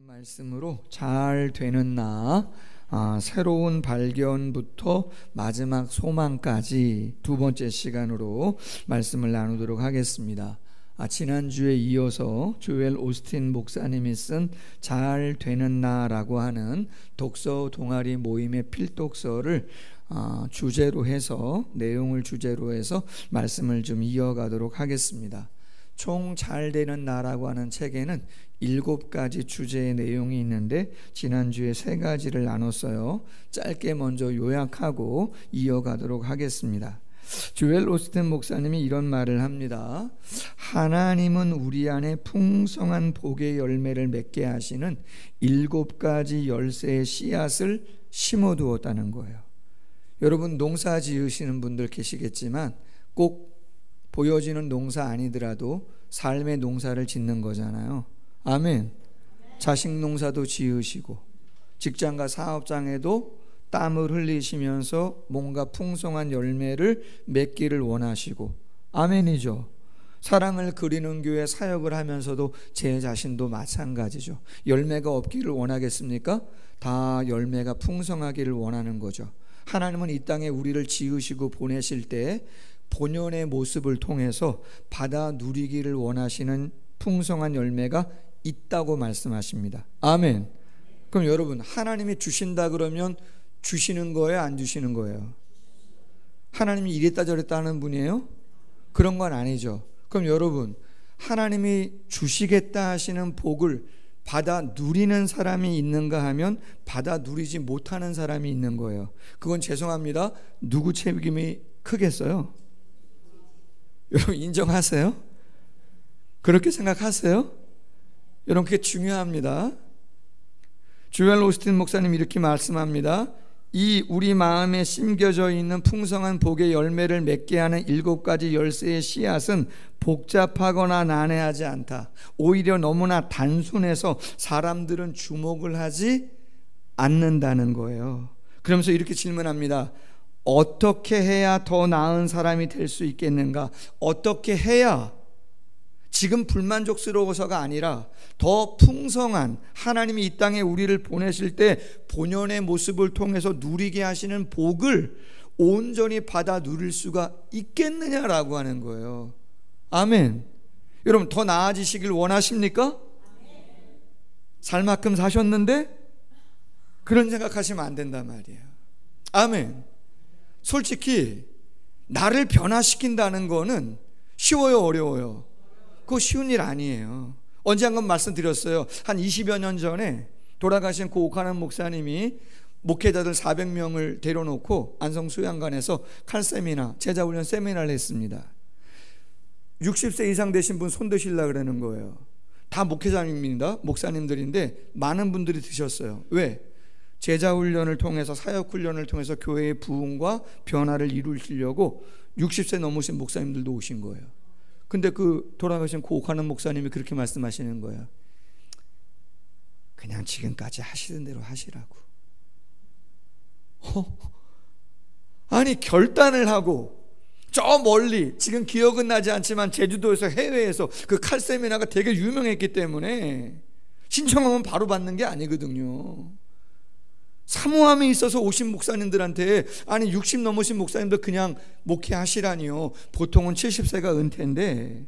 말씀으로 잘 되는 나, 새로운 발견부터 마지막 소망까지 두 번째 시간으로 말씀을 나누도록 하겠습니다. 지난주에 이어서 조엘 오스틴 목사님이 쓴 잘 되는 나라고 하는 독서 동아리 모임의 필독서를 주제로 해서, 내용을 주제로 해서 말씀을 좀 이어가도록 하겠습니다. 총 잘 되는 나라고 하는 책에는 7가지 주제의 내용이 있는데 지난주에 3가지를 나눴어요. 짧게 먼저 요약하고 이어가도록 하겠습니다. 조엘 오스틴 목사님이 이런 말을 합니다. 하나님은 우리 안에 풍성한 복의 열매를 맺게 하시는 7가지 열쇠의 씨앗을 심어두었다는 거예요. 여러분, 농사 지으시는 분들 계시겠지만 꼭 보여지는 농사 아니더라도 삶의 농사를 짓는 거잖아요. 아멘. 자식 농사도 지으시고 직장과 사업장에도 땀을 흘리시면서 뭔가 풍성한 열매를 맺기를 원하시고, 아멘이죠. 사랑을 그리는 교회 사역을 하면서도 제 자신도 마찬가지죠. 열매가 없기를 원하겠습니까? 다 열매가 풍성하기를 원하는 거죠. 하나님은 이 땅에 우리를 지으시고 보내실 때 본연의 모습을 통해서 받아 누리기를 원하시는 풍성한 열매가 있다고 말씀하십니다. 아멘. 그럼 여러분, 하나님이 주신다 그러면 주시는 거예요, 안 주시는 거예요? 하나님이 이랬다 저랬다 하는 분이에요? 그런 건 아니죠. 그럼 여러분, 하나님이 주시겠다 하시는 복을 받아 누리는 사람이 있는가 하면 받아 누리지 못하는 사람이 있는 거예요. 그건 죄송합니다, 누구 책임이 크겠어요? 여러분, 인정하세요? 그렇게 생각하세요? 여러분, 그게 중요합니다. 조엘 오스틴 목사님 이렇게 말씀합니다. 이 우리 마음에 심겨져 있는 풍성한 복의 열매를 맺게 하는 7가지 열쇠의 씨앗은 복잡하거나 난해하지 않다. 오히려 너무나 단순해서 사람들은 주목을 하지 않는다는 거예요. 그러면서 이렇게 질문합니다. 어떻게 해야 더 나은 사람이 될 수 있겠는가? 어떻게 해야, 지금 불만족스러워서가 아니라 더 풍성한, 하나님이 이 땅에 우리를 보내실 때 본연의 모습을 통해서 누리게 하시는 복을 온전히 받아 누릴 수가 있겠느냐라고 하는 거예요. 아멘. 여러분, 더 나아지시길 원하십니까? 살 만큼 사셨는데 그런 생각하시면 안 된단 말이에요. 아멘. 솔직히 나를 변화시킨다는 거는 쉬워요, 어려워요? 그거 쉬운 일 아니에요. 언제 한번 말씀드렸어요. 한 20여 년 전에 돌아가신 고 오카는 목사님이 목회자들 400명을 데려놓고 안성수양관에서 칼세미나, 제자훈련 세미나를 했습니다. 60세 이상 되신 분 손 드시려고 그러는 거예요. 다 목회자입니다. 목사님들인데 많은 분들이 드셨어요. 왜? 제자훈련을 통해서, 사역훈련을 통해서 교회의 부흥과 변화를 이루시려고 60세 넘으신 목사님들도 오신 거예요. 근데 그 돌아가신 고 오카는 목사님이 그렇게 말씀하시는 거예요. 그냥 지금까지 하시던 대로 하시라고. 아니, 결단을 하고 저 멀리, 지금 기억은 나지 않지만 제주도에서, 해외에서 그 칼세미나가 되게 유명했기 때문에 신청하면 바로 받는 게 아니거든요. 사모함이 있어서 오신 목사님들한테, 아니 60 넘으신 목사님들 그냥 목회하시라니요. 보통은 70세가 은퇴인데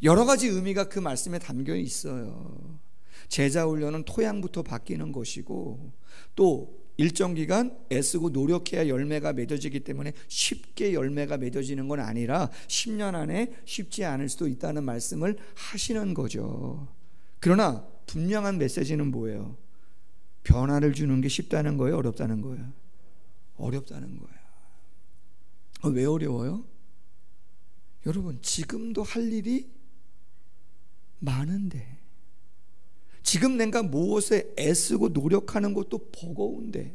여러 가지 의미가 그 말씀에 담겨 있어요. 제자훈련은 토양부터 바뀌는 것이고, 또 일정 기간 애쓰고 노력해야 열매가 맺어지기 때문에 쉽게 열매가 맺어지는 건 아니라 10년 안에 쉽지 않을 수도 있다는 말씀을 하시는 거죠. 그러나 분명한 메시지는 뭐예요? 변화를 주는 게 쉽다는 거예요, 어렵다는 거예요? 어렵다는 거예요. 왜 어려워요? 여러분, 지금도 할 일이 많은데, 지금 내가 무엇에 애쓰고 노력하는 것도 버거운데,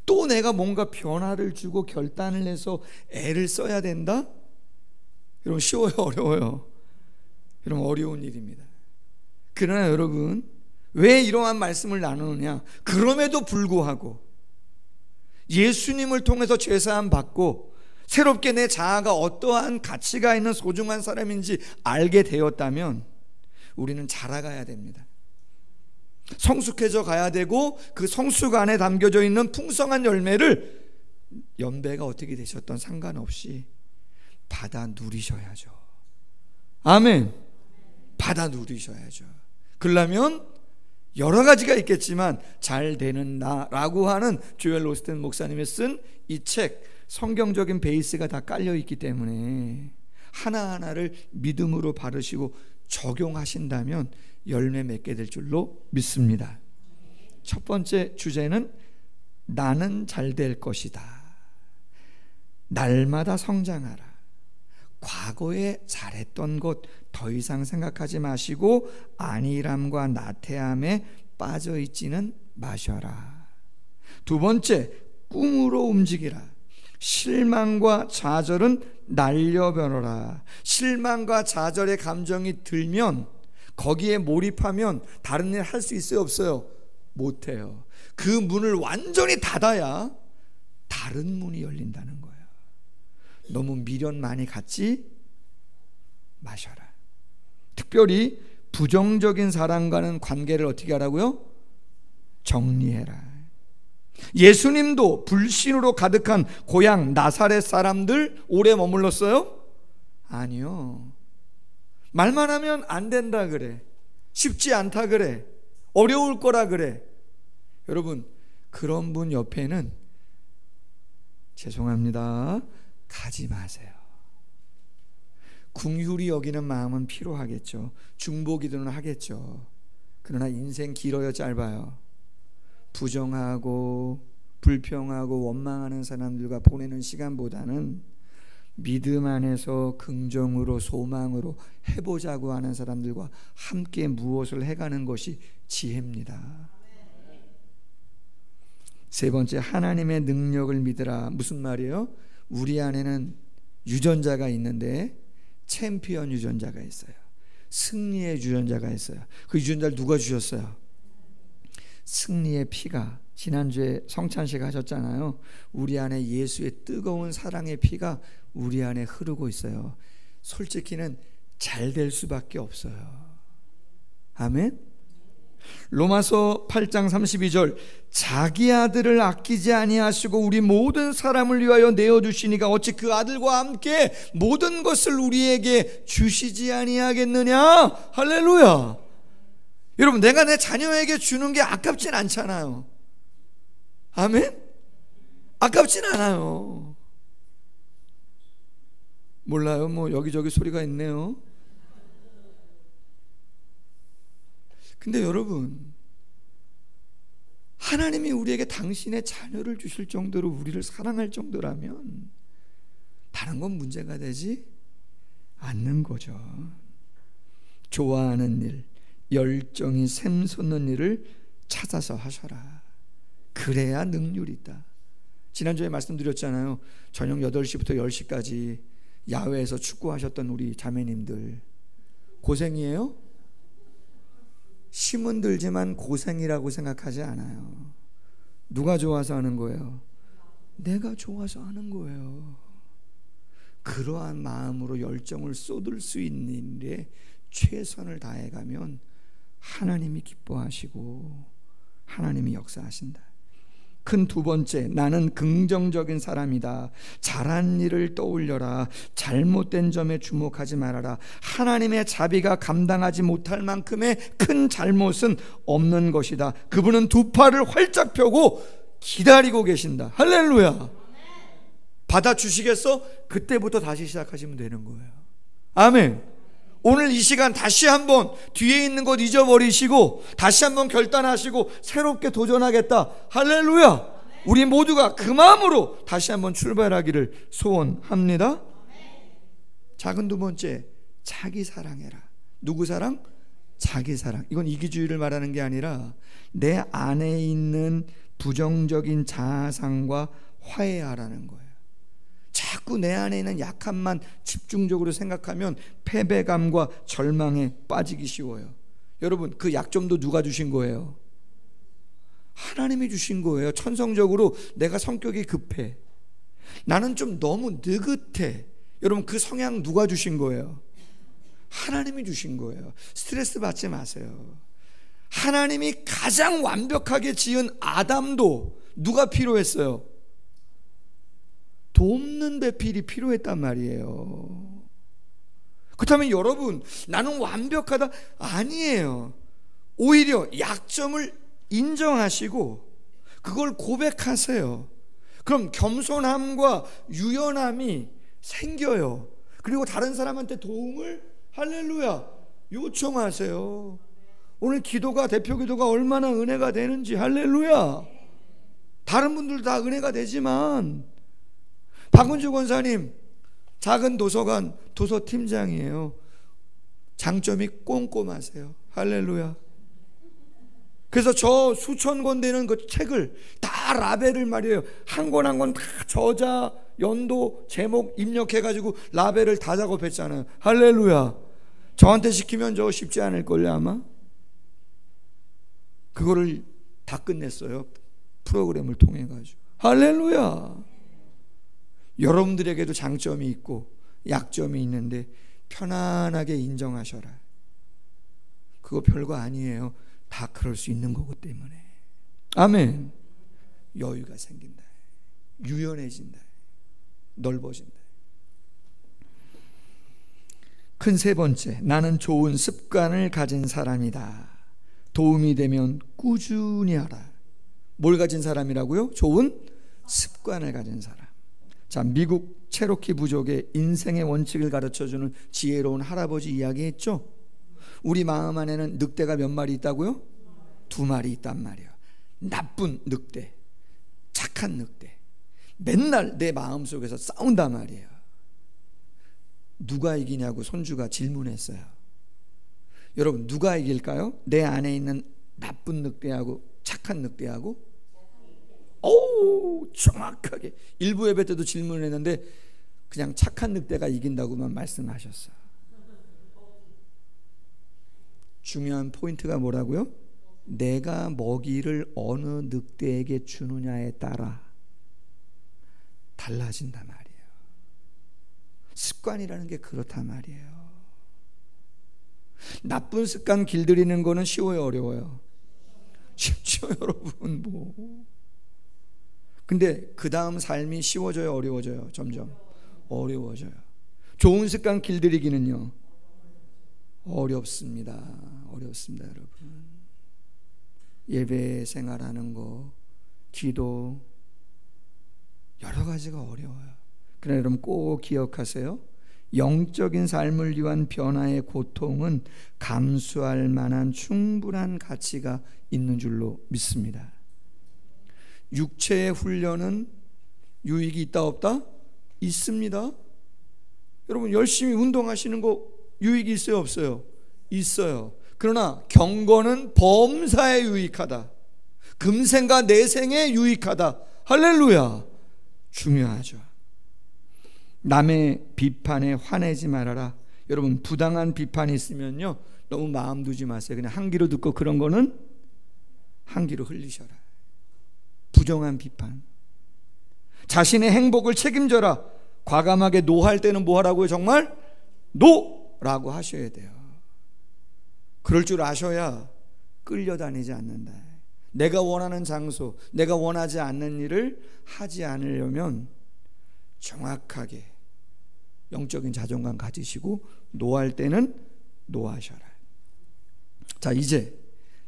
또 내가 뭔가 변화를 주고 결단을 해서 애를 써야 된다? 여러분, 쉬워요, 어려워요? 여러분, 어려운 일입니다. 그러나 여러분, 왜 이러한 말씀을 나누느냐? 그럼에도 불구하고 예수님을 통해서 죄사함 받고 새롭게 내 자아가 어떠한 가치가 있는 소중한 사람인지 알게 되었다면 우리는 자라가야 됩니다. 성숙해져 가야 되고 그 성숙 안에 담겨져 있는 풍성한 열매를 연배가 어떻게 되셨던 상관없이 받아 누리셔야죠. 아멘. 받아 누리셔야죠. 그러려면 여러 가지가 있겠지만 잘 되는 나라고 하는 조엘 오스틴 목사님이 쓴 이 책, 성경적인 베이스가 다 깔려 있기 때문에 하나하나를 믿음으로 바르시고 적용하신다면 열매 맺게 될 줄로 믿습니다. 첫 번째 주제는 나는 잘 될 것이다. 날마다 성장하라. 과거에 잘했던 것 더 이상 생각하지 마시고 안일함과 나태함에 빠져 있지는 마셔라. 두 번째, 꿈으로 움직이라. 실망과 좌절은 날려버려라. 실망과 좌절의 감정이 들면 거기에 몰입하면 다른 일 할 수 있어요, 없어요? 못해요. 그 문을 완전히 닫아야 다른 문이 열린다는 거예요. 너무 미련 많이 갖지 마셔라. 특별히 부정적인 사람과는 관계를 어떻게 하라고요? 정리해라. 예수님도 불신으로 가득한 고향 나사렛 사람들 오래 머물렀어요? 아니요. 말만 하면 안 된다 그래, 쉽지 않다 그래, 어려울 거라 그래. 여러분, 그런 분 옆에는 죄송합니다, 가지 마세요. 긍휼히 여기는 마음은 필요하겠죠. 중보기도는 하겠죠. 그러나 인생 길어요, 짧아요? 부정하고 불평하고 원망하는 사람들과 보내는 시간보다는 믿음 안에서 긍정으로 소망으로 해보자고 하는 사람들과 함께 무엇을 해가는 것이 지혜입니다. 세 번째, 하나님의 능력을 믿으라. 무슨 말이에요? 우리 안에는 유전자가 있는데 챔피언 유전자가 있어요. 승리의 유전자가 있어요. 그 유전자를 누가 주셨어요? 승리의 피가, 지난주에 성찬식 하셨잖아요. 우리 안에 예수의 뜨거운 사랑의 피가 우리 안에 흐르고 있어요. 솔직히는 잘 될 수밖에 없어요. 아멘. 로마서 8장 32절, 자기 아들을 아끼지 아니하시고 우리 모든 사람을 위하여 내어주시니가 어찌 그 아들과 함께 모든 것을 우리에게 주시지 아니하겠느냐. 할렐루야. 여러분, 내가 내 자녀에게 주는 게 아깝진 않잖아요. 아멘. 아깝진 않아요. 몰라요, 뭐 여기저기 소리가 있네요. 근데 여러분, 하나님이 우리에게 당신의 자녀를 주실 정도로 우리를 사랑할 정도라면 다른 건 문제가 되지 않는 거죠. 좋아하는 일, 열정이 샘솟는 일을 찾아서 하셔라. 그래야 능률이 있다. 지난주에 말씀드렸잖아요. 저녁 8시부터 10시까지 야외에서 축구하셨던 우리 자매님들 고생이에요? 힘은 들지만 고생이라고 생각하지 않아요. 누가 좋아서 하는 거예요? 내가 좋아서 하는 거예요. 그러한 마음으로 열정을 쏟을 수 있는 일에 최선을 다해가면 하나님이 기뻐하시고 하나님이 역사하신다. 큰 두 번째, 나는 긍정적인 사람이다. 잘한 일을 떠올려라. 잘못된 점에 주목하지 말아라. 하나님의 자비가 감당하지 못할 만큼의 큰 잘못은 없는 것이다. 그분은 두 팔을 활짝 펴고 기다리고 계신다. 할렐루야. 받아주시겠어? 그때부터 다시 시작하시면 되는 거예요. 아멘. 오늘 이 시간 다시 한번 뒤에 있는 것 잊어버리시고 다시 한번 결단하시고 새롭게 도전하겠다. 할렐루야. 우리 모두가 그 마음으로 다시 한번 출발하기를 소원합니다. 작은 두 번째, 자기 사랑해라. 누구 사랑? 자기 사랑. 이건 이기주의를 말하는 게 아니라 내 안에 있는 부정적인 자아상과 화해하라는 거예요. 자꾸 내 안에 있는 약함만 집중적으로 생각하면 패배감과 절망에 빠지기 쉬워요. 여러분, 그 약점도 누가 주신 거예요? 하나님이 주신 거예요. 천성적으로 내가 성격이 급해, 나는 좀 너무 느긋해. 여러분, 그 성향 누가 주신 거예요? 하나님이 주신 거예요. 스트레스 받지 마세요. 하나님이 가장 완벽하게 지은 아담도 누가 필요했어요? 돕는 배필이 필요했단 말이에요. 그렇다면 여러분, 나는 완벽하다? 아니에요. 오히려 약점을 인정하시고 그걸 고백하세요. 그럼 겸손함과 유연함이 생겨요. 그리고 다른 사람한테 도움을 할렐루야 요청하세요. 오늘 기도가, 대표 기도가 얼마나 은혜가 되는지 할렐루야. 다른 분들도 다 은혜가 되지만 박은주 권사님 작은 도서관 도서팀장이에요. 장점이 꼼꼼하세요. 할렐루야. 그래서 저 수천 권 되는 그 책을 다 라벨을 말이에요. 한 권 한 권 다 저자, 연도, 제목 입력해가지고 라벨을 다 작업했잖아요. 할렐루야. 저한테 시키면 저 쉽지 않을걸요 아마. 그거를 다 끝냈어요. 프로그램을 통해 가지고. 할렐루야. 여러분들에게도 장점이 있고 약점이 있는데 편안하게 인정하셔라. 그거 별거 아니에요. 다 그럴 수 있는 거기 때문에. 아멘. 여유가 생긴다. 유연해진다. 넓어진다. 큰 세 번째, 나는 좋은 습관을 가진 사람이다. 도움이 되면 꾸준히 하라. 뭘 가진 사람이라고요? 좋은 습관을 가진 사람. 자, 미국 체로키 부족의 인생의 원칙을 가르쳐주는 지혜로운 할아버지 이야기했죠. 우리 마음 안에는 늑대가 몇 마리 있다고요? 2마리 있단 말이에요. 나쁜 늑대, 착한 늑대. 맨날 내 마음속에서 싸운단 말이에요. 누가 이기냐고 손주가 질문했어요. 여러분, 누가 이길까요? 내 안에 있는 나쁜 늑대하고 착한 늑대하고? 오, 정확하게. 일부 예배 때도 질문을 했는데 그냥 착한 늑대가 이긴다고만 말씀하셨어요. 중요한 포인트가 뭐라고요? 내가 먹이를 어느 늑대에게 주느냐에 따라 달라진단 말이에요. 습관이라는 게 그렇단 말이에요. 나쁜 습관 길들이는 거는 쉬워요, 어려워요? 쉽죠, 여러분. 뭐. 근데 그 다음 삶이 쉬워져요, 어려워져요? 점점 어려워져요. 좋은 습관 길들이기는요, 어렵습니다. 어렵습니다, 여러분. 예배 생활하는 거, 기도, 여러 가지가 어려워요. 그러나 여러분 꼭 기억하세요. 영적인 삶을 위한 변화의 고통은 감수할 만한 충분한 가치가 있는 줄로 믿습니다. 육체의 훈련은 유익이 있다 없다? 있습니다. 여러분 열심히 운동하시는 거 유익이 있어요 없어요? 있어요. 그러나 경건은 범사에 유익하다. 금생과 내생에 유익하다. 할렐루야. 중요하죠. 남의 비판에 화내지 말아라. 여러분 부당한 비판이 있으면요 너무 마음 두지 마세요. 그냥 한 귀로 듣고 그런 거는 한 귀로 흘리셔라. 부정한 비판. 자신의 행복을 책임져라. 과감하게 노할 때는 뭐 하라고요? 정말 노라고 하셔야 돼요. 그럴 줄 아셔야 끌려다니지 않는다. 내가 원하는 장소, 내가 원하지 않는 일을 하지 않으려면 정확하게 영적인 자존감 가지시고 노할 때는 노하셔라. 자, 이제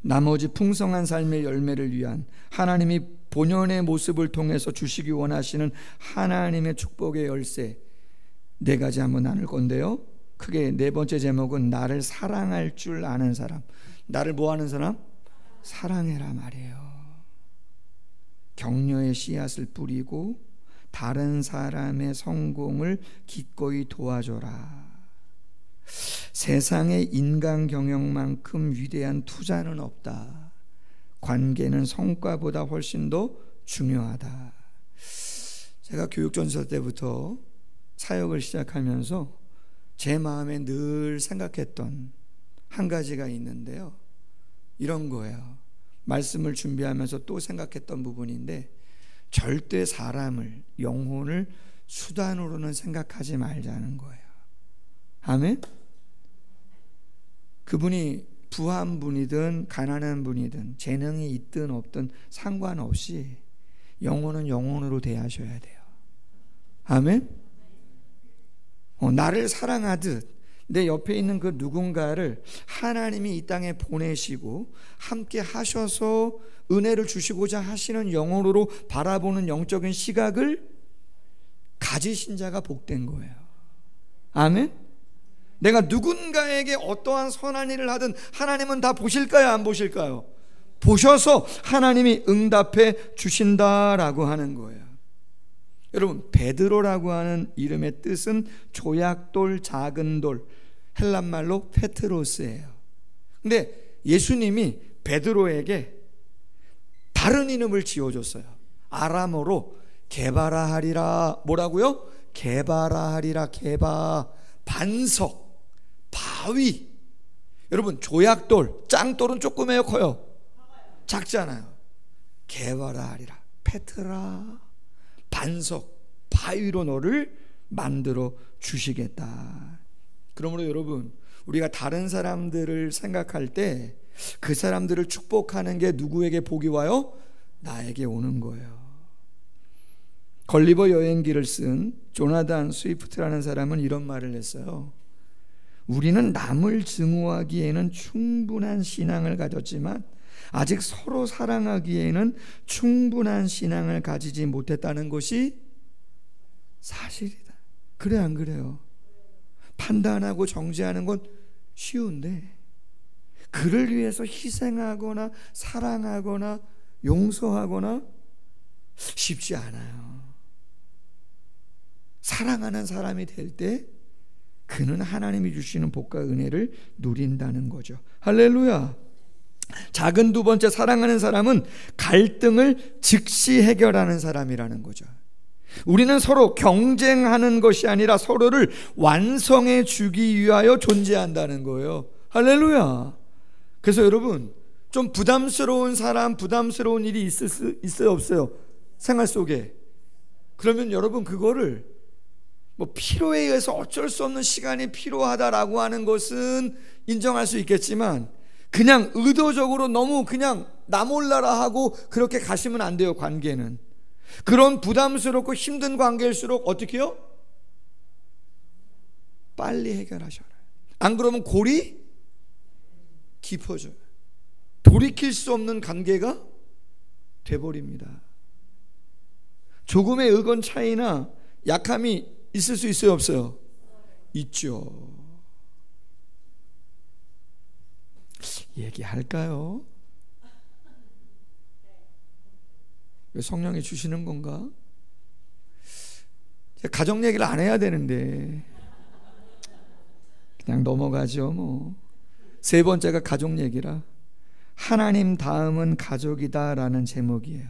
나머지 풍성한 삶의 열매를 위한 하나님이 본연의 모습을 통해서 주시기 원하시는 하나님의 축복의 열쇠 4가지 한번 나눌 건데요. 크게 4번째 제목은 나를 사랑할 줄 아는 사람. 나를 뭐 하는 사람? 사랑해라 말이에요. 격려의 씨앗을 뿌리고 다른 사람의 성공을 기꺼이 도와줘라. 세상에 인간 경영만큼 위대한 투자는 없다. 관계는 성과보다 훨씬 더 중요하다. 제가 교육전서 때부터 사역을 시작하면서 제 마음에 늘 생각했던 한 가지가 있는데요. 이런 거예요. 말씀을 준비하면서 또 생각했던 부분인데 절대 사람을, 영혼을 수단으로는 생각하지 말자는 거예요. 아멘? 그분이 부한 분이든 가난한 분이든 재능이 있든 없든 상관없이 영혼은 영혼으로 대하셔야 돼요. 아멘. 나를 사랑하듯 내 옆에 있는 그 누군가를 하나님이 이 땅에 보내시고 함께 하셔서 은혜를 주시고자 하시는 영혼으로 바라보는 영적인 시각을 가지신 자가 복된 거예요. 아멘. 내가 누군가에게 어떠한 선한 일을 하든 하나님은 다 보실까요? 안 보실까요? 보셔서 하나님이 응답해 주신다라고 하는 거예요. 여러분, 베드로라고 하는 이름의 뜻은 조약돌, 작은 돌, 헬란말로 페트로스예요. 근데 예수님이 베드로에게 다른 이름을 지어줬어요. 아람어로 게바라하리라. 뭐라고요? 게바라하리라. 게바, 반석, 바위. 여러분, 조약돌, 짱돌은 조그매요, 커요? 작잖아요. 게바라하리라. 페트라, 반석, 바위로 너를 만들어 주시겠다. 그러므로 여러분, 우리가 다른 사람들을 생각할 때 그 사람들을 축복하는 게 누구에게 복이 와요? 나에게 오는 거예요. 걸리버 여행기를 쓴 조나단 스위프트라는 사람은 이런 말을 했어요. 우리는 남을 증오하기에는 충분한 신앙을 가졌지만 아직 서로 사랑하기에는 충분한 신앙을 가지지 못했다는 것이 사실이다. 그래, 안 그래요? 판단하고 정죄하는 건 쉬운데 그를 위해서 희생하거나 사랑하거나 용서하거나 쉽지 않아요. 사랑하는 사람이 될 때 그는 하나님이 주시는 복과 은혜를 누린다는 거죠. 할렐루야. 작은 두 번째, 사랑하는 사람은 갈등을 즉시 해결하는 사람이라는 거죠. 우리는 서로 경쟁하는 것이 아니라 서로를 완성해 주기 위하여 존재한다는 거예요. 할렐루야. 그래서 여러분, 좀 부담스러운 사람, 부담스러운 일이 있어요, 없어요? 생활 속에. 그러면 여러분, 그거를 뭐 필요에 의해서 어쩔 수 없는 시간이 필요하다라고 하는 것은 인정할 수 있겠지만 그냥 의도적으로 너무 그냥 나 몰라라 하고 그렇게 가시면 안 돼요. 관계는 그런 부담스럽고 힘든 관계일수록 어떻게 해요? 빨리 해결하셔라. 안 그러면 골이 깊어져요. 돌이킬 수 없는 관계가 돼버립니다. 조금의 의견 차이나 약함이 있을 수 있어요, 없어요? 있죠. 얘기할까요? 왜 성령이 주시는 건가? 가정 얘기를 안 해야 되는데 그냥 넘어가죠 뭐. 세 번째가 가족 얘기라. 하나님 다음은 가족이다 라는 제목이에요.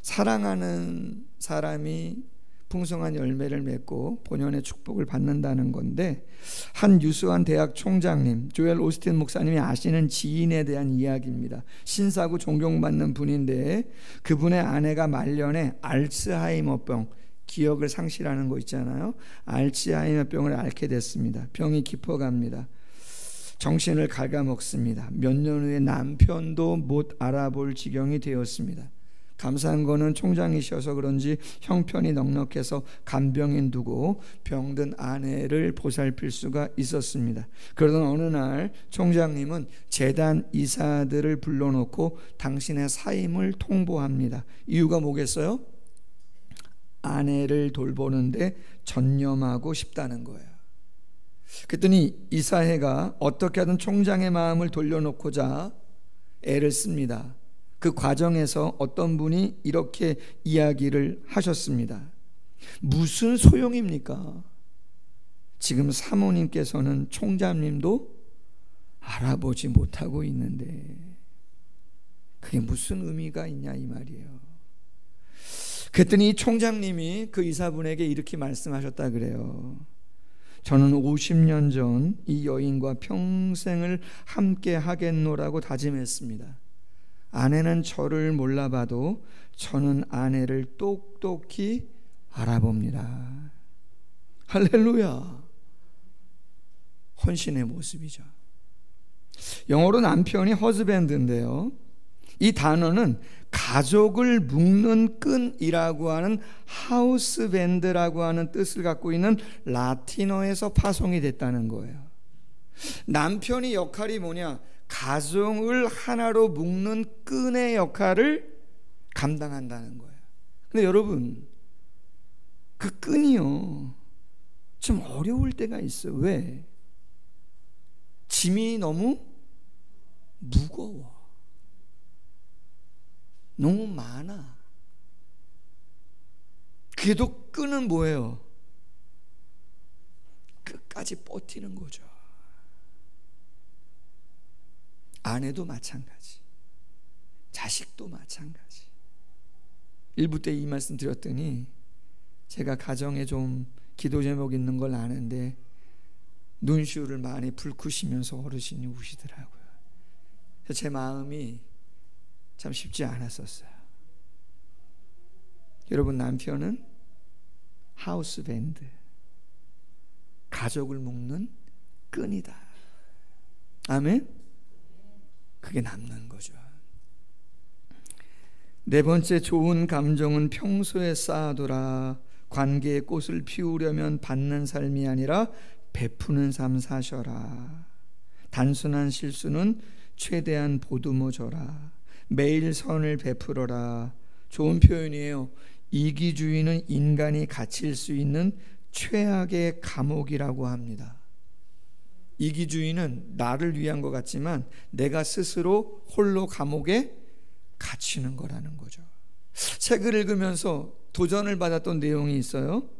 사랑하는 사람이 풍성한 열매를 맺고 본연의 축복을 받는다는 건데, 한 유수한 대학 총장님 조엘 오스틴 목사님이 아시는 지인에 대한 이야기입니다. 신사고 존경받는 분인데 그분의 아내가 말년에 알츠하이머병, 기억을 상실하는 거 있잖아요. 알츠하이머병을 앓게 됐습니다. 병이 깊어갑니다. 정신을 갉아먹습니다. 몇 년 후에 남편도 못 알아볼 지경이 되었습니다. 감사한 거는 총장이셔서 그런지 형편이 넉넉해서 간병인 두고 병든 아내를 보살필 수가 있었습니다. 그러던 어느 날 총장님은 재단 이사들을 불러놓고 당신의 사임을 통보합니다. 이유가 뭐겠어요? 아내를 돌보는데 전념하고 싶다는 거예요. 그랬더니 이사회가 어떻게 하든 총장의 마음을 돌려놓고자 애를 씁니다. 그 과정에서 어떤 분이 이렇게 이야기를 하셨습니다. 무슨 소용입니까? 지금 사모님께서는 총장님도 알아보지 못하고 있는데 그게 무슨 의미가 있냐 이 말이에요. 그랬더니 총장님이 그 이사분에게 이렇게 말씀하셨다 그래요. 저는 50년 전 이 여인과 평생을 함께 하겠노라고 다짐했습니다. 아내는 저를 몰라봐도 저는 아내를 똑똑히 알아봅니다. 할렐루야. 헌신의 모습이죠. 영어로 남편이 husband인데요, 이 단어는 가족을 묶는 끈이라고 하는 하우스밴드라고 하는 뜻을 갖고 있는 라틴어에서 파송이 됐다는 거예요. 남편이 역할이 뭐냐? 가정을 하나로 묶는 끈의 역할을 감당한다는 거예요. 근데 여러분, 그 끈이요, 좀 어려울 때가 있어요. 왜? 짐이 너무 무거워. 너무 많아. 그래도 끈은 뭐예요? 끝까지 버티는 거죠. 아내도 마찬가지, 자식도 마찬가지. 일부 때 이 말씀 드렸더니 제가 가정에 좀 기도 제목 있는 걸 아는데 눈시울을 많이 붉히시면서 어르신이 우시더라고요. 그래서 제 마음이 참 쉽지 않았었어요. 여러분, 남편은 하우스밴드, 가족을 묶는 끈이다. 아멘? 그게 남는 거죠. 네 번째, 좋은 감정은 평소에 쌓아둬라. 관계의 꽃을 피우려면 받는 삶이 아니라 베푸는 삶 사셔라. 단순한 실수는 최대한 보듬어 줘라. 매일 선을 베풀어라. 좋은 표현이에요. 이기주의는 인간이 갇힐 수 있는 최악의 감옥이라고 합니다. 이기주의는 나를 위한 것 같지만 내가 스스로 홀로 감옥에 갇히는 거라는 거죠. 책을 읽으면서 도전을 받았던 내용이 있어요.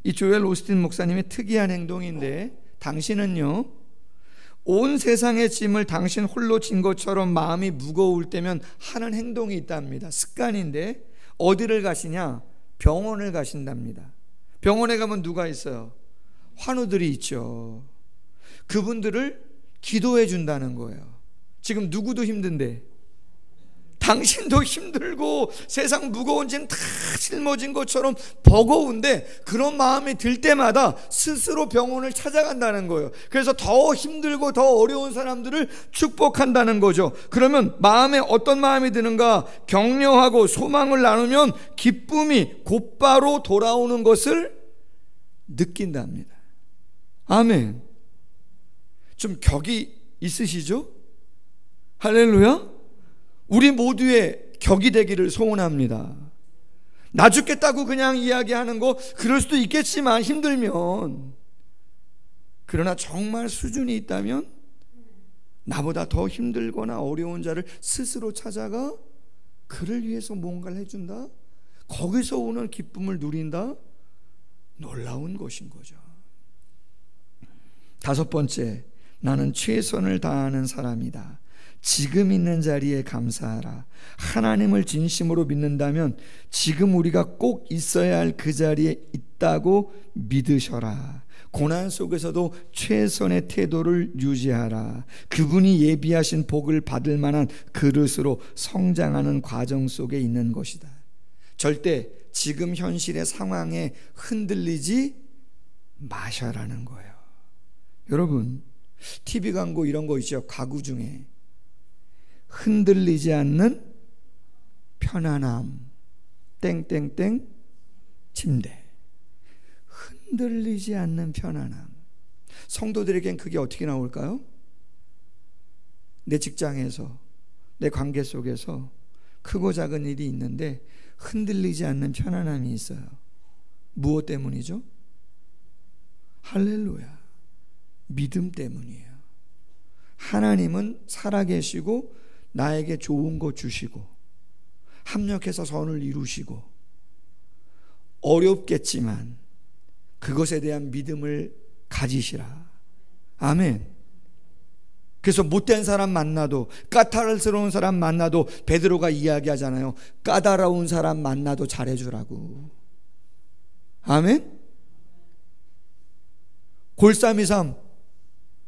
이 조엘 오스틴 목사님의 특이한 행동인데, 당신은요, 온 세상의 짐을 당신 홀로 진 것처럼 마음이 무거울 때면 하는 행동이 있답니다. 습관인데, 어디를 가시냐? 병원을 가신답니다. 병원에 가면 누가 있어요? 환우들이 있죠. 그분들을 기도해 준다는 거예요. 지금 누구도 힘든데 당신도 힘들고 세상 무거운 짐 다 짊어진 것처럼 버거운데, 그런 마음이 들 때마다 스스로 병원을 찾아간다는 거예요. 그래서 더 힘들고 더 어려운 사람들을 축복한다는 거죠. 그러면 마음에 어떤 마음이 드는가? 격려하고 소망을 나누면 기쁨이 곧바로 돌아오는 것을 느낀답니다. 아멘. 좀 격이 있으시죠? 할렐루야. 우리 모두의 격이 되기를 소원합니다. 나 죽겠다고 그냥 이야기하는 거 그럴 수도 있겠지만, 힘들면, 그러나 정말 수준이 있다면 나보다 더 힘들거나 어려운 자를 스스로 찾아가 그를 위해서 뭔가를 해준다. 거기서 오는 기쁨을 누린다. 놀라운 것인 거죠. 다섯 번째, 나는 최선을 다하는 사람이다. 지금 있는 자리에 감사하라. 하나님을 진심으로 믿는다면 지금 우리가 꼭 있어야 할 그 자리에 있다고 믿으셔라. 고난 속에서도 최선의 태도를 유지하라. 그분이 예비하신 복을 받을 만한 그릇으로 성장하는 과정 속에 있는 것이다. 절대 지금 현실의 상황에 흔들리지 마셔라는 거예요. 여러분, TV 광고 이런 거 있죠. 가구 중에 흔들리지 않는 편안함 땡땡땡 침대. 흔들리지 않는 편안함. 성도들에겐 그게 어떻게 나올까요? 내 직장에서, 내 관계 속에서 크고 작은 일이 있는데 흔들리지 않는 편안함이 있어요. 무엇 때문이죠? 할렐루야, 믿음 때문이에요. 하나님은 살아계시고 나에게 좋은 거 주시고 합력해서 선을 이루시고, 어렵겠지만 그것에 대한 믿음을 가지시라. 아멘. 그래서 못된 사람 만나도, 까탈스러운 사람 만나도 베드로가 이야기하잖아요. 까다로운 사람 만나도 잘해주라고. 아멘. 골323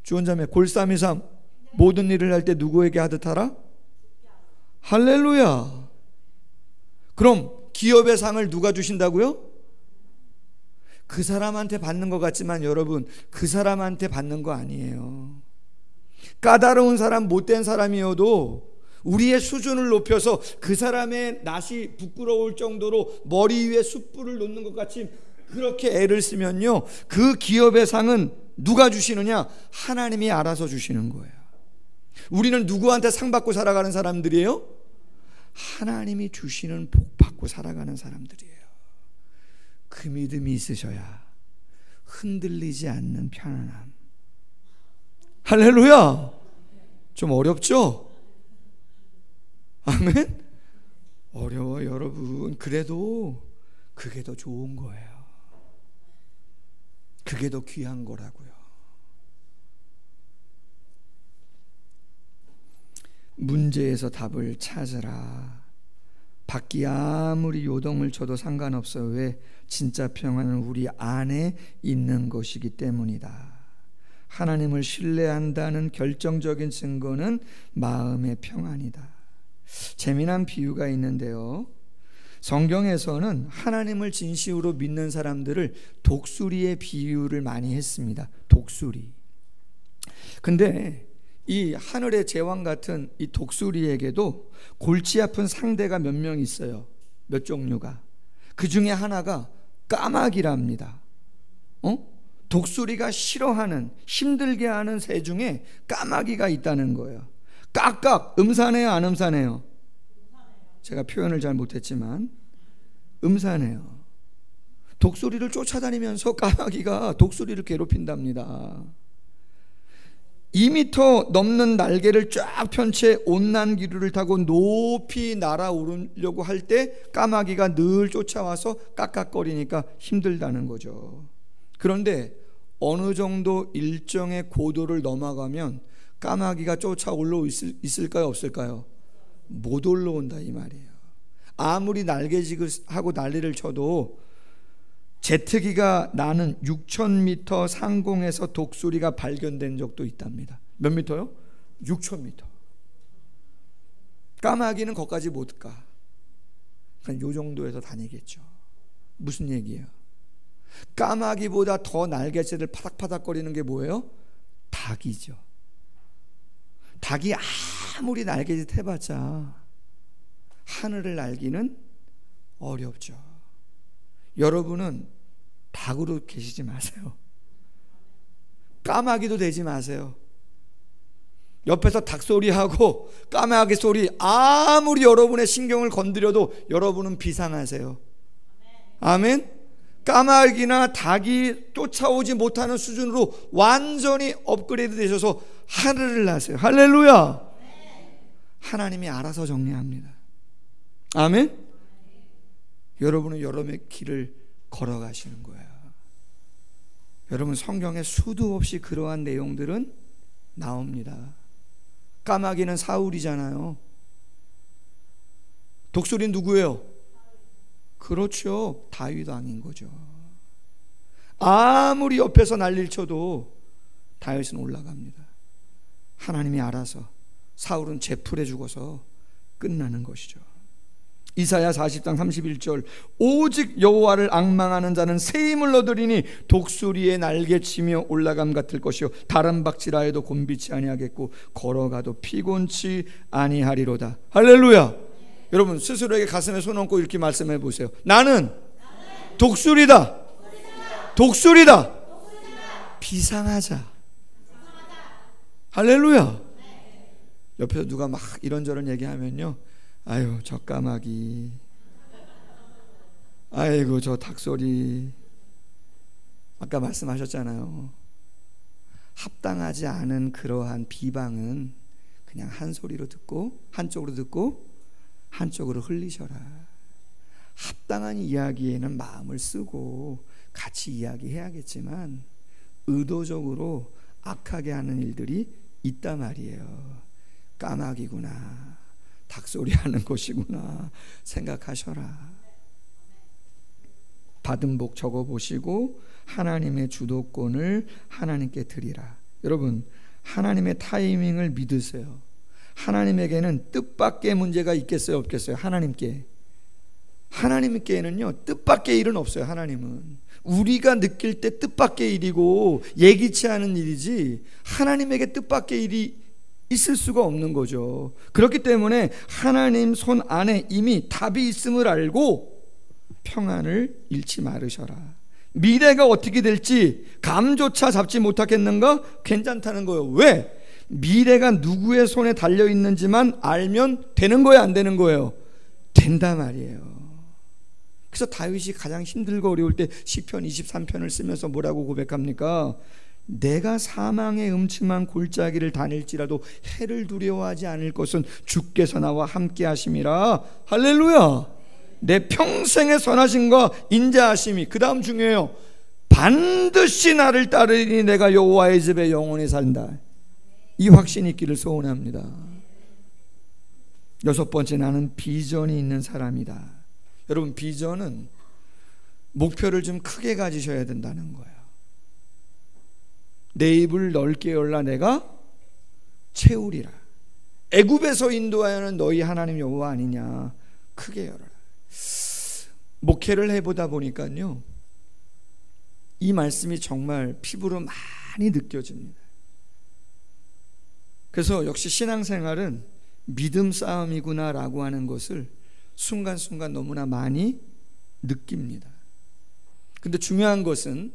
주원자매, 골323 모든 일을 할 때 누구에게 하듯 하라? 할렐루야. 그럼 기업의 상을 누가 주신다고요? 그 사람한테 받는 것 같지만 여러분, 그 사람한테 받는 거 아니에요. 까다로운 사람, 못된 사람이어도 우리의 수준을 높여서 그 사람의 낯이 부끄러울 정도로 머리 위에 숯불을 놓는 것 같이 그렇게 애를 쓰면요, 그 기업의 상은 누가 주시느냐? 하나님이 알아서 주시는 거예요. 우리는 누구한테 상 받고 살아가는 사람들이에요? 하나님이 주시는 복 받고 살아가는 사람들이에요. 그 믿음이 있으셔야 흔들리지 않는 편안함. 할렐루야. 좀 어렵죠? 아멘. 어려워요 여러분. 그래도 그게 더 좋은 거예요. 그게 더 귀한 거라고요. 문제에서 답을 찾으라. 밖이 아무리 요동을 쳐도 상관없어요. 왜? 진짜 평안은 우리 안에 있는 것이기 때문이다. 하나님을 신뢰한다는 결정적인 증거는 마음의 평안이다. 재미난 비유가 있는데요, 성경에서는 하나님을 진심으로 믿는 사람들을 독수리의 비유를 많이 했습니다. 독수리. 근데 이 하늘의 제왕 같은 이 독수리에게도 골치 아픈 상대가 몇 명 있어요. 몇 종류가. 그 중에 하나가 까마귀랍니다. 독수리가 싫어하는, 힘들게 하는 새 중에 까마귀가 있다는 거예요. 깍깍. 음산해요, 안 음산해요? 제가 표현을 잘 못했지만 음산해요. 독수리를 쫓아다니면서 까마귀가 독수리를 괴롭힌답니다. 2m 넘는 날개를 쫙 편 채 온난기류를 타고 높이 날아오르려고 할 때 까마귀가 늘 쫓아와서 깍깍거리니까 힘들다는 거죠. 그런데 어느 정도 일정의 고도를 넘어가면 까마귀가 쫓아 올라오 있을까요, 없을까요? 못 올라온다 이 말이에요. 아무리 날개짓하고 난리를 쳐도 제트기가 나는 6,000m 상공에서 독수리가 발견된 적도 있답니다. 몇 미터요? 6,000m. 까마귀는 거기까지 못 가. 그러니까 요 정도에서 다니겠죠. 무슨 얘기예요? 까마귀보다 더 날개짓을 파닥파닥거리는 게 뭐예요? 닭이죠. 닭이 아무리 날개짓 해봤자 하늘을 날기는 어렵죠. 여러분은 닭으로 계시지 마세요. 까마귀도 되지 마세요. 옆에서 닭 소리하고 까마귀 소리 아무리 여러분의 신경을 건드려도 여러분은 비상하세요. 아멘. 까마귀나 닭이 쫓아오지 못하는 수준으로 완전히 업그레이드 되셔서 하늘을 나세요. 할렐루야. 하나님이 알아서 정리합니다. 아멘. 여러분은 여러분의 길을 걸어가시는 거예요. 여러분, 성경에 수도 없이 그러한 내용들은 나옵니다. 까마귀는 사울이잖아요. 독수리는 누구예요? 그렇죠. 다윗 왕인 거죠. 아무리 옆에서 난리를 쳐도 다윗은 올라갑니다. 하나님이 알아서. 사울은 재풀에 죽어서 끝나는 것이죠. 이사야 40장 31절 오직 여호와를 앙망하는 자는 새 힘을 얻으리니 독수리의 날개치며 올라감 같을 것이요 다른 박질하 해도 곤비치 아니하겠고 걸어가도 피곤치 아니하리로다. 할렐루야. 여러분 스스로에게 가슴에 손 얹고 이렇게 말씀해 보세요. 나는 독수리다. 독수리다. 비상하자. 할렐루야. 옆에서 누가 막 이런저런 얘기하면요, 아유 저 까마귀, 아이고 저 닭소리. 아까 말씀하셨잖아요. 합당하지 않은 그러한 비방은 그냥 한 소리로 듣고 한쪽으로 듣고 한쪽으로 흘리셔라. 합당한 이야기에는 마음을 쓰고 같이 이야기해야겠지만 의도적으로 악하게 하는 일들이 있단 말이에요. 까마귀구나, 닭소리 하는 것이구나 생각하셔라. 받은 복 적어보시고 하나님의 주도권을 하나님께 드리라. 여러분, 하나님의 타이밍을 믿으세요. 하나님에게는 뜻밖의 문제가 있겠어요, 없겠어요? 하나님께 하나님께는요 뜻밖의 일은 없어요. 하나님은 우리가 느낄 때 뜻밖의 일이고 예기치 않은 일이지 하나님에게 뜻밖의 일이 있을 수가 없는 거죠. 그렇기 때문에 하나님 손 안에 이미 답이 있음을 알고 평안을 잃지 말으셔라. 미래가 어떻게 될지 감조차 잡지 못하겠는가? 괜찮다는 거예요. 왜? 미래가 누구의 손에 달려있는지만 알면 되는 거예요, 안 되는 거예요? 된다 말이에요. 그래서 다윗이 가장 힘들고 어려울 때 시편 23편을 쓰면서 뭐라고 고백합니까? 내가 사망의 음침한 골짜기를 다닐지라도 해를 두려워하지 않을 것은 주께서 나와 함께 하심이라. 할렐루야. 내 평생의 선하심과 인자하심이, 그 다음 중요해요. 반드시 나를 따르리니 내가 여호와의 집에 영원히 산다. 이 확신이 있기를 소원합니다. 여섯 번째, 나는 비전이 있는 사람이다. 여러분, 비전은 목표를 좀 크게 가지셔야 된다는 거예요. 내 입을 넓게 열라 내가 채우리라. 애굽에서 인도하여는 너희 하나님 여호와 아니냐. 크게 열어라. 목회를 해보다 보니까요, 이 말씀이 정말 피부로 많이 느껴집니다. 그래서 역시 신앙생활은 믿음 싸움이구나 라고 하는 것을 순간순간 너무나 많이 느낍니다. 근데 중요한 것은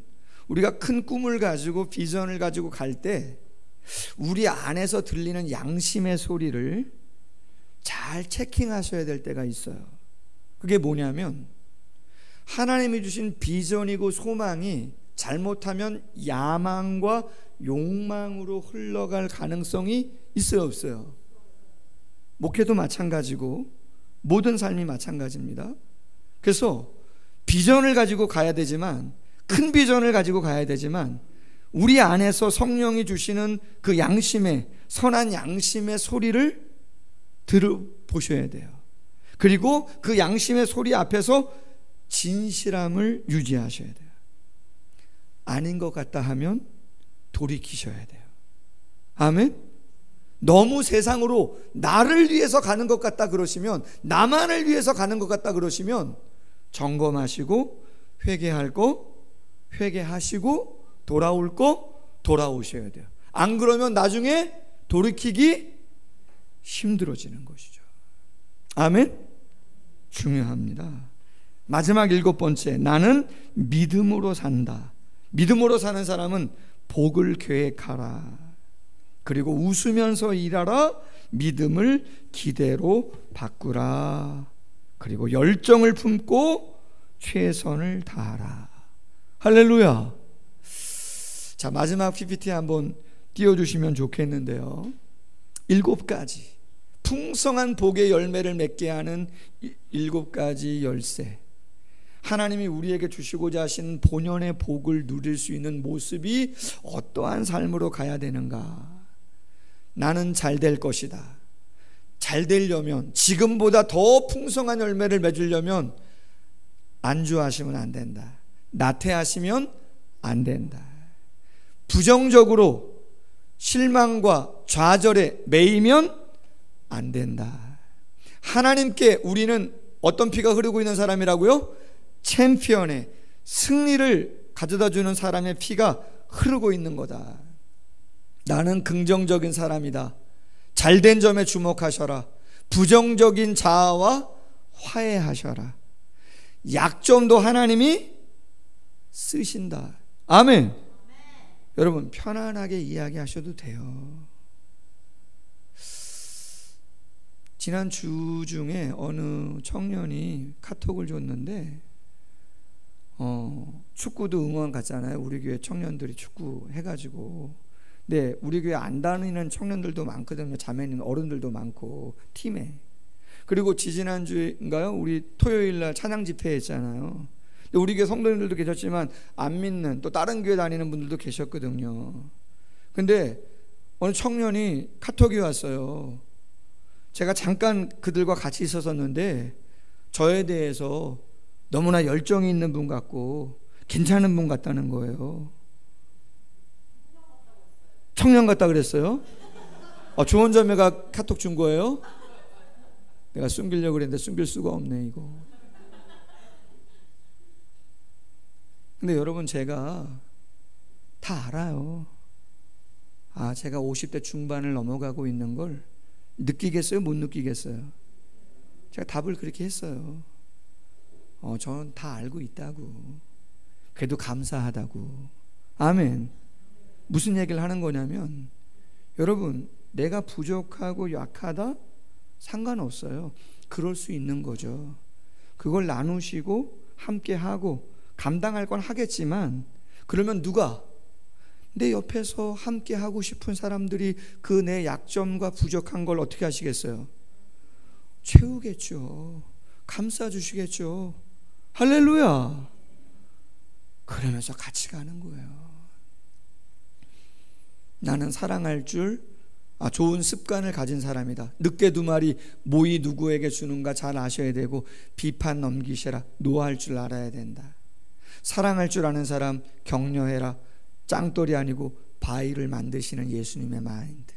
우리가 큰 꿈을 가지고 비전을 가지고 갈 때 우리 안에서 들리는 양심의 소리를 잘 체킹하셔야 될 때가 있어요. 그게 뭐냐면 하나님이 주신 비전이고 소망이 잘못하면 야망과 욕망으로 흘러갈 가능성이 있어요, 없어요? 목회도 마찬가지고 모든 삶이 마찬가지입니다. 그래서 비전을 가지고 가야 되지만, 큰 비전을 가지고 가야 되지만 우리 안에서 성령이 주시는 그 양심의, 선한 양심의 소리를 들어보셔야 돼요. 그리고 그 양심의 소리 앞에서 진실함을 유지하셔야 돼요. 아닌 것 같다 하면 돌이키셔야 돼요. 아멘? 너무 세상으로 나를 위해서 가는 것 같다 그러시면, 나만을 위해서 가는 것 같다 그러시면 점검하시고 회개할 거 회개하시고 돌아올 거 돌아오셔야 돼요. 안 그러면 나중에 돌이키기 힘들어지는 것이죠. 아멘? 중요합니다. 마지막 일곱 번째, 나는 믿음으로 산다. 믿음으로 사는 사람은 복을 계획하라. 그리고 웃으면서 일하라. 믿음을 기대로 바꾸라. 그리고 열정을 품고 최선을 다하라. 할렐루야. 자, 마지막 PPT 한번 띄워주시면 좋겠는데요. 7가지 풍성한 복의 열매를 맺게 하는 7가지 열쇠. 하나님이 우리에게 주시고자 하신 본연의 복을 누릴 수 있는 모습이 어떠한 삶으로 가야 되는가? 나는 잘 될 것이다. 잘 되려면, 지금보다 더 풍성한 열매를 맺으려면 안주하시면 안 된다. 나태하시면 안 된다. 부정적으로 실망과 좌절에 매이면 안 된다. 하나님께 우리는 어떤 피가 흐르고 있는 사람이라고요? 챔피언의 승리를 가져다주는 사람의 피가 흐르고 있는 거다. 나는 긍정적인 사람이다. 잘된 점에 주목하셔라. 부정적인 자아와 화해하셔라. 약점도 하나님이 쓰신다. 아멘. 여러분, 편안하게 이야기하셔도 돼요. 지난 주 중에 어느 청년이 카톡을 줬는데, 축구도 응원 갔잖아요. 우리 교회 청년들이 축구 해가지고. 네, 우리 교회 안 다니는 청년들도 많거든요. 자매님, 어른들도 많고 팀에. 그리고 지지난주인가요? 우리 토요일날 찬양 집회 했잖아요. 우리 교회 성도님들도 계셨지만 안 믿는 또 다른 교회 다니는 분들도 계셨거든요. 근데 어느 청년이 카톡이 왔어요. 제가 잠깐 그들과 같이 있었었는데 저에 대해서 너무나 열정이 있는 분 같고 괜찮은 분 같다는 거예요. 청년 같다 그랬어요? 조원자매가 카톡 준 거예요? 내가 숨기려고 그랬는데 숨길 수가 없네 이거. 근데 여러분, 제가 다 알아요. 제가 50대 중반을 넘어가고 있는 걸 느끼겠어요? 못 느끼겠어요? 제가 답을 그렇게 했어요. 저는 다 알고 있다고. 그래도 감사하다고. 아멘. 무슨 얘기를 하는 거냐면, 여러분, 내가 부족하고 약하다? 상관없어요. 그럴 수 있는 거죠. 그걸 나누시고 함께 하고 감당할 건 하겠지만, 그러면 누가? 내 옆에서 함께 하고 싶은 사람들이 그 내 약점과 부족한 걸 어떻게 하시겠어요? 채우겠죠. 감싸 주시겠죠. 할렐루야. 그러면서 같이 가는 거예요. 나는 사랑할 줄 좋은 습관을 가진 사람이다. 늑대 2마리 모이 누구에게 주는가 잘 아셔야 되고, 비판 넘기시라. 노할 줄 알아야 된다. 사랑할 줄 아는 사람 격려해라. 짱돌이 아니고 바위를 만드시는 예수님의 마인드.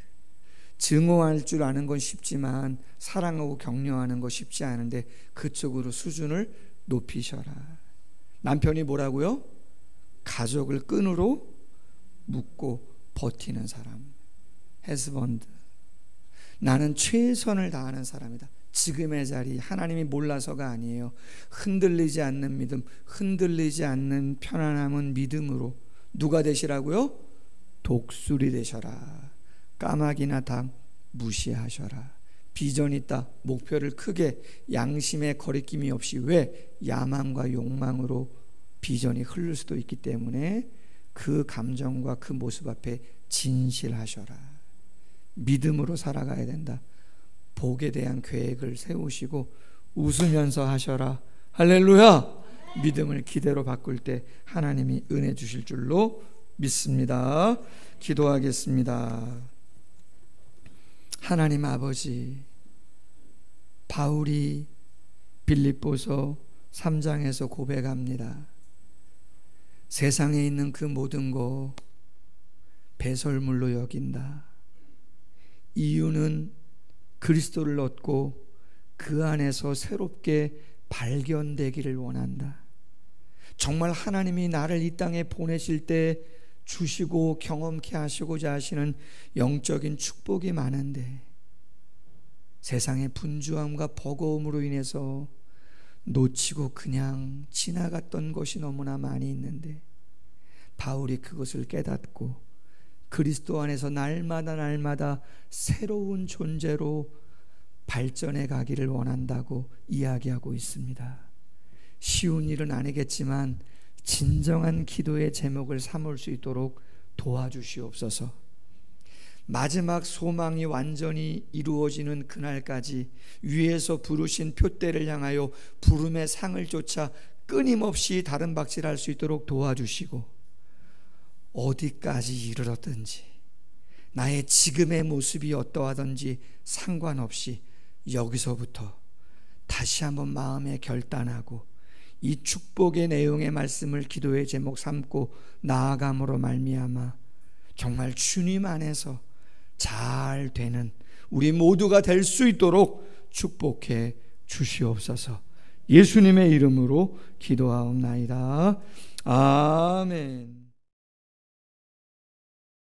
증오할 줄 아는 건 쉽지만 사랑하고 격려하는 거 쉽지 않은데, 그쪽으로 수준을 높이셔라. 남편이 뭐라고요? 가족을 끈으로 묶고 버티는 사람. 헤스번드. 나는 최선을 다하는 사람이다. 지금의 자리 하나님이 몰라서가 아니에요. 흔들리지 않는 믿음, 흔들리지 않는 편안함은 믿음으로. 누가 되시라고요? 독수리 되셔라. 까마귀나 닭 무시하셔라. 비전 있다. 목표를 크게, 양심의 거리낌이 없이. 왜? 야망과 욕망으로 비전이 흐를 수도 있기 때문에 그 감정과 그 모습 앞에 진실하셔라. 믿음으로 살아가야 된다. 복에 대한 계획을 세우시고 웃으면서 하셔라. 할렐루야. 믿음을 기대로 바꿀 때 하나님이 은혜 주실 줄로 믿습니다. 기도하겠습니다. 하나님 아버지, 바울이 빌립보서 3장에서 고백합니다. 세상에 있는 그 모든 거 배설물로 여긴다. 이유는 그리스도를 얻고 그 안에서 새롭게 발견되기를 원한다. 정말 하나님이 나를 이 땅에 보내실 때 주시고 경험케 하시고자 하시는 영적인 축복이 많은데, 세상의 분주함과 버거움으로 인해서 놓치고 그냥 지나갔던 것이 너무나 많이 있는데, 바울이 그것을 깨닫고 그리스도 안에서 날마다 새로운 존재로 발전해 가기를 원한다고 이야기하고 있습니다. 쉬운 일은 아니겠지만 진정한 기도의 제목을 삼을 수 있도록 도와주시옵소서. 마지막 소망이 완전히 이루어지는 그날까지 위에서 부르신 표대를 향하여 부름의 상을 쫓아 끊임없이 다른 박질할 수 있도록 도와주시고, 어디까지 이르렀든지 나의 지금의 모습이 어떠하든지 상관없이 여기서부터 다시 한번 마음에 결단하고 이 축복의 내용의 말씀을 기도의 제목 삼고 나아감으로 말미암아 정말 주님 안에서 잘 되는 우리 모두가 될 수 있도록 축복해 주시옵소서. 예수님의 이름으로 기도하옵나이다. 아멘.